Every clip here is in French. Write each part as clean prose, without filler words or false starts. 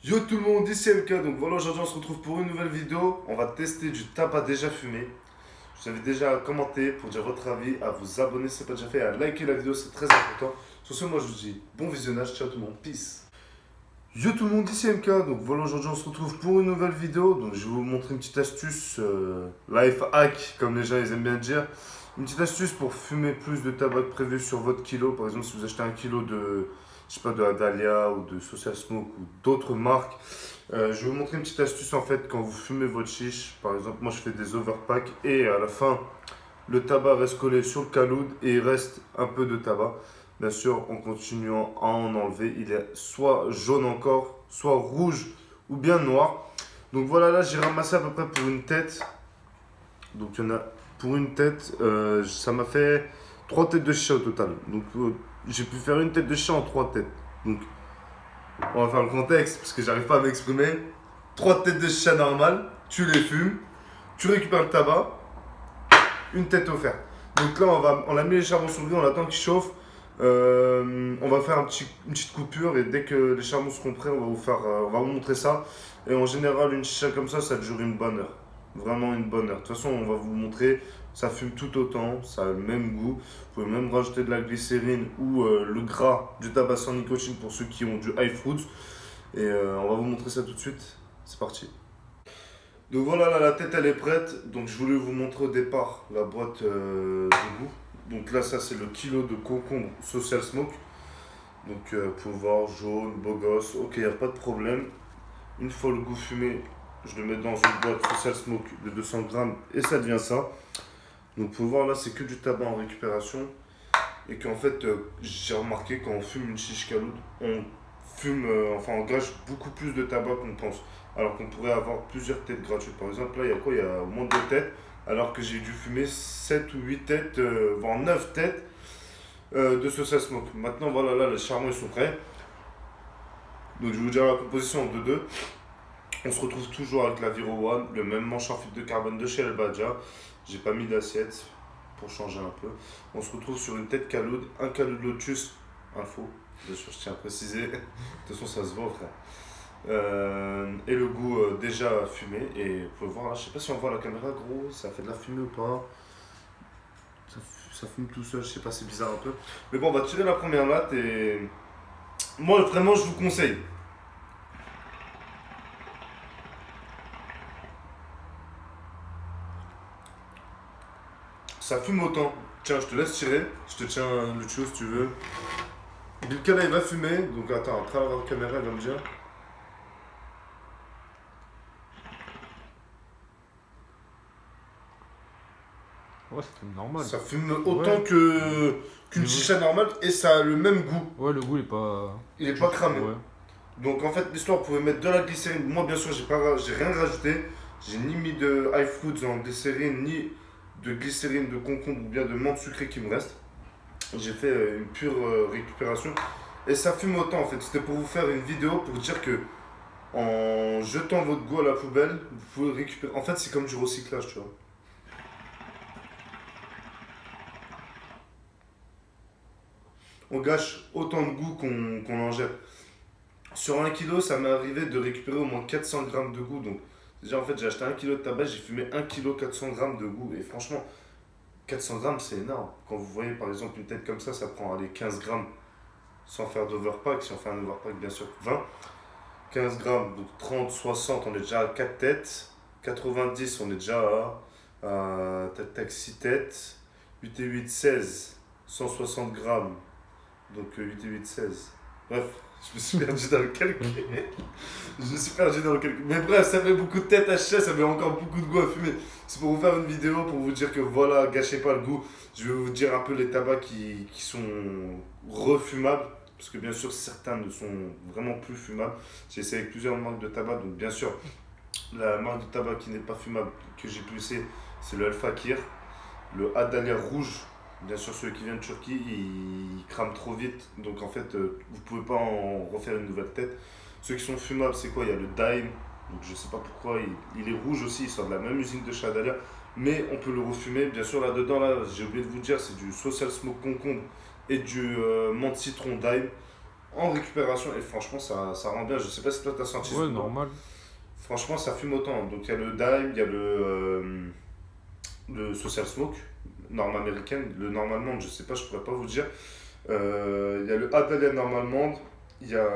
Yo tout le monde, ici MK, donc voilà, aujourd'hui on se retrouve pour une nouvelle vidéo. On va tester du tabac déjà fumé. Je vous invite déjà à commenter pour dire votre avis, à vous abonner si ce n'est pas déjà fait, à liker la vidéo, c'est très important. Sur ce, moi je vous dis bon visionnage, ciao tout le monde, peace. Yo tout le monde, ici MK, donc voilà, aujourd'hui on se retrouve pour une nouvelle vidéo. Donc je vais vous montrer une petite astuce, life hack comme les gens ils aiment bien dire. Une petite astuce pour fumer plus de tabac que prévu sur votre kilo. Par exemple, si vous achetez un kilo de, je sais pas, de Adalia ou de Social Smoke ou d'autres marques, je vais vous montrer une petite astuce en fait quand vous fumez votre chiche. Par exemple, moi je fais des overpacks et à la fin, le tabac reste collé sur le caloud et il reste un peu de tabac. Bien sûr, en continuant à en enlever, il est soit jaune encore, soit rouge ou bien noir. Donc voilà, là j'ai ramassé à peu près pour une tête. Donc il y en a pour une tête, ça m'a fait 3 têtes de chat au total. Donc j'ai pu faire une tête de chat en 3 têtes. Donc on va faire le contexte parce que j'arrive pas à m'exprimer. 3 têtes de chat normales, tu les fumes, tu récupères le tabac, une tête offerte. Donc là on a mis les charbons sur le grill, on attend qu'ils chauffent. On va faire une petite coupure et dès que les charbons seront prêts, on va vous montrer ça. Et en général, une chicha comme ça dure une bonne heure. Vraiment une bonne heure. De toute façon, on va vous montrer, ça fume tout autant, ça a le même goût. Vous pouvez même rajouter de la glycérine ou le gras du tabac sans nicotine pour ceux qui ont du high fruit. Et on va vous montrer ça tout de suite. C'est parti. Donc voilà, là, la tête elle est prête. Donc je voulais vous montrer au départ la boîte de goût. Donc là, ça c'est le kilo de concombre Social Smoke. Donc pour voir jaune, beau gosse, ok, il n'y a pas de problème. Une fois le goût fumé, je le mets dans une boîte Social Smoke de 200 grammes et ça devient ça. Donc pour voir là, c'est que du tabac en récupération. Et qu'en fait, j'ai remarqué quand on fume une chiche caloud, on fume, enfin on gâche beaucoup plus de tabac qu'on pense. Alors qu'on pourrait avoir plusieurs têtes gratuites. Par exemple, là, il y a quoi? Il y a au moins 2 têtes. Alors que j'ai dû fumer 7 ou 8 têtes, voire 9 têtes de Social Smoke. Maintenant, voilà, là, les charbons ils sont prêts. Donc je vais vous dire la composition en 2-2. On se retrouve toujours avec la Viro One, le même manche en fibre de carbone de chez El Badja. J'ai pas mis d'assiette pour changer un peu. On se retrouve sur une tête caloud, un caloud Lotus, info, bien sûr je tiens à préciser. De toute façon ça se voit frère. Et le goût déjà fumé. Et vous pouvez voir là, je sais pas si on voit la caméra gros, ça fait de la fumée ou pas. Ça fume tout seul, je sais pas, c'est bizarre un peu. Mais bon, on va tirer la première latte et moi vraiment je vous conseille. Ça fume autant. Tiens, je te laisse tirer. Je te tiens le tuyau si tu veux. Bilkala, il va fumer. Donc attends, après avoir la caméra, il va me dire. Ouais, c'est normal. Ça fume autant Ouais. qu'une Le goût- chicha normale et ça a le même goût. Ouais, le goût il est pas. Il est pas cramé. Ouais. Donc en fait, l'histoire, vous pouvez mettre de la glycérine. Moi, bien sûr, j'ai rien rajouté. J'ai ni mis de high fruits en glycérine, ni de glycérine de concombre ou bien de menthe sucrée qui me reste. J'ai fait une pure récupération. Et ça fume autant en fait. C'était pour vous faire une vidéo pour dire que en jetant votre goût à la poubelle, vous pouvez récupérer. En fait, c'est comme du recyclage, tu vois. On gâche autant de goût qu'on en jette. Sur 1 kilo, ça m'est arrivé de récupérer au moins 400 grammes de goût. Donc, déjà, en fait, j'ai acheté 1 kilo de tabac, j'ai fumé 1 kg 400 grammes de goût. Et franchement, 400 grammes, c'est énorme. Quand vous voyez, par exemple, une tête comme ça prend allez, 15 grammes sans faire d'overpack. Si on fait un overpack, bien sûr, 20. 15 grammes, donc 30, 60, on est déjà à 4 têtes. 90, on est déjà tac, tac, 6 têtes. 8 et 8, 16. 160 grammes. Donc 8 et 8, 16. Bref, je me suis perdu dans le calcul. Je me suis perdu dans le calcul. Mais bref, ça fait beaucoup de têtes à chier, ça fait encore beaucoup de goût à fumer. C'est pour vous faire une vidéo, pour vous dire que voilà, gâchez pas le goût. Je vais vous dire un peu les tabacs qui sont refumables. Parce que bien sûr, certains ne sont vraiment plus fumables. J'ai essayé avec plusieurs marques de tabac. Donc bien sûr, la marque de tabac qui n'est pas fumable que j'ai pu essayer, c'est le Al Fakir. Le Adalia rouge. Bien sûr, celui qui vient de Turquie, il crame trop vite. Donc en fait, vous pouvez pas en refaire une nouvelle tête. Ceux qui sont fumables, c'est quoi? Il y a le Daim. Donc je sais pas pourquoi. Il est rouge aussi. Il sort de la même usine de chez Adalia. Mais on peut le refumer. Bien sûr, là-dedans, là, j'ai oublié de vous dire, c'est du Social Smoke concombre et du menthe citron Daim. en récupération et franchement ça rend bien. Je sais pas si toi t'as senti ce Ouais, goût. normal. Franchement ça fume autant. Donc il y a le dime, il y a le social smoke, norme américaine, le normal monde, je sais pas, je pourrais pas vous dire. Il y a le Adalian normal monde, il y a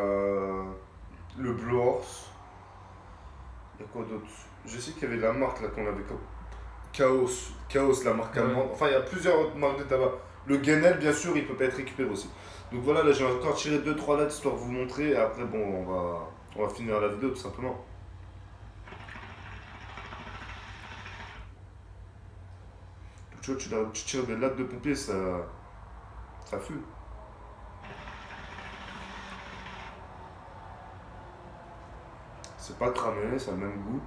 le Blue Horse, il y a quoi d'autre? Je sais qu'il y avait la marque là qu'on avait comme Chaos, Chaos la marque Ouais. allemande. Enfin il y a plusieurs autres marques de tabac. Le Guenel bien sûr il peut pas être récupéré aussi. Donc voilà, là j'ai encore tiré 2-3 lettres histoire de vous montrer et après bon on va finir la vidéo tout simplement. Donc, tu vois tu tires des lattes de pompier ça fume. C'est pas cramé, ça a le même goût.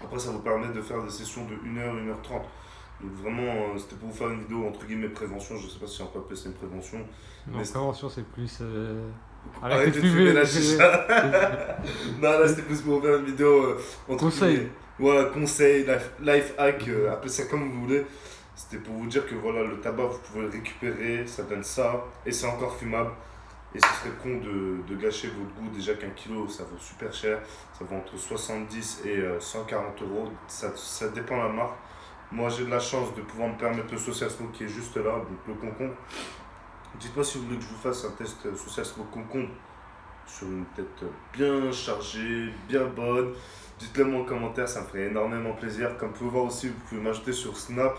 Après, ça vous permet de faire des sessions de 1h, 1h30. Donc vraiment, c'était pour vous faire une vidéo entre guillemets prévention. Je sais pas si on peut appeler ça une prévention. Non, Mais prévention, c'est plus. arrêtez Arrêtez de fumer la c'est- chicha. Non, là c'était plus pour vous faire une vidéo entre Conseil. guillemets. Voilà, conseil, life hack, appelez ça comme vous voulez. C'était pour vous dire que voilà, le tabac, vous pouvez le récupérer, ça donne ça, et c'est encore fumable. Et ce serait con de gâcher votre goût. Déjà qu'un kilo, ça vaut super cher. Ça vaut entre 70 et 140 euros. Ça dépend de la marque. Moi, j'ai de la chance de pouvoir me permettre le Social Smoke qui est juste là, donc le concombre. Dites-moi si vous voulez que je vous fasse un test Social Smoke concombre sur une tête bien chargée, bien bonne. Dites-le moi en commentaire, ça me ferait énormément plaisir. Comme vous pouvez voir aussi, vous pouvez m'ajouter sur Snap.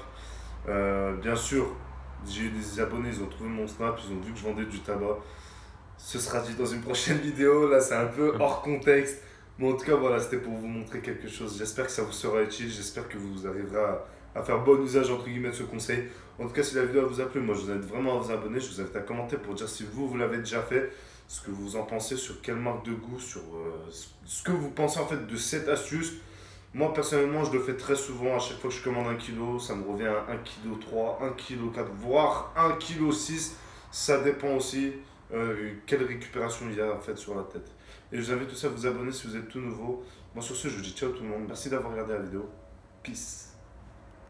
Bien sûr, j'ai eu des abonnés, ils ont trouvé mon Snap, ils ont vu que je vendais du tabac. Ce sera dit dans une prochaine vidéo, là c'est un peu hors contexte. Mais en tout cas, voilà, c'était pour vous montrer quelque chose. J'espère que ça vous sera utile, j'espère que vous arriverez à faire bon usage entre guillemets de ce conseil. En tout cas, si la vidéo vous a plu, moi je vous invite vraiment à vous abonner. Je vous invite à commenter pour dire si vous l'avez déjà fait, ce que vous en pensez, sur quelle marque de goût, sur ce que vous pensez en fait de cette astuce. Moi personnellement, je le fais très souvent. À chaque fois que je commande 1 kg, ça me revient à 1,3 kg, 1,4 kg, voire 1,6 kg. Ça dépend aussi quelle récupération il y a en fait sur la tête. Et je vous invite aussi à vous abonner si vous êtes tout nouveau. Moi sur ce, je vous dis ciao tout le monde. Merci d'avoir regardé la vidéo. Peace.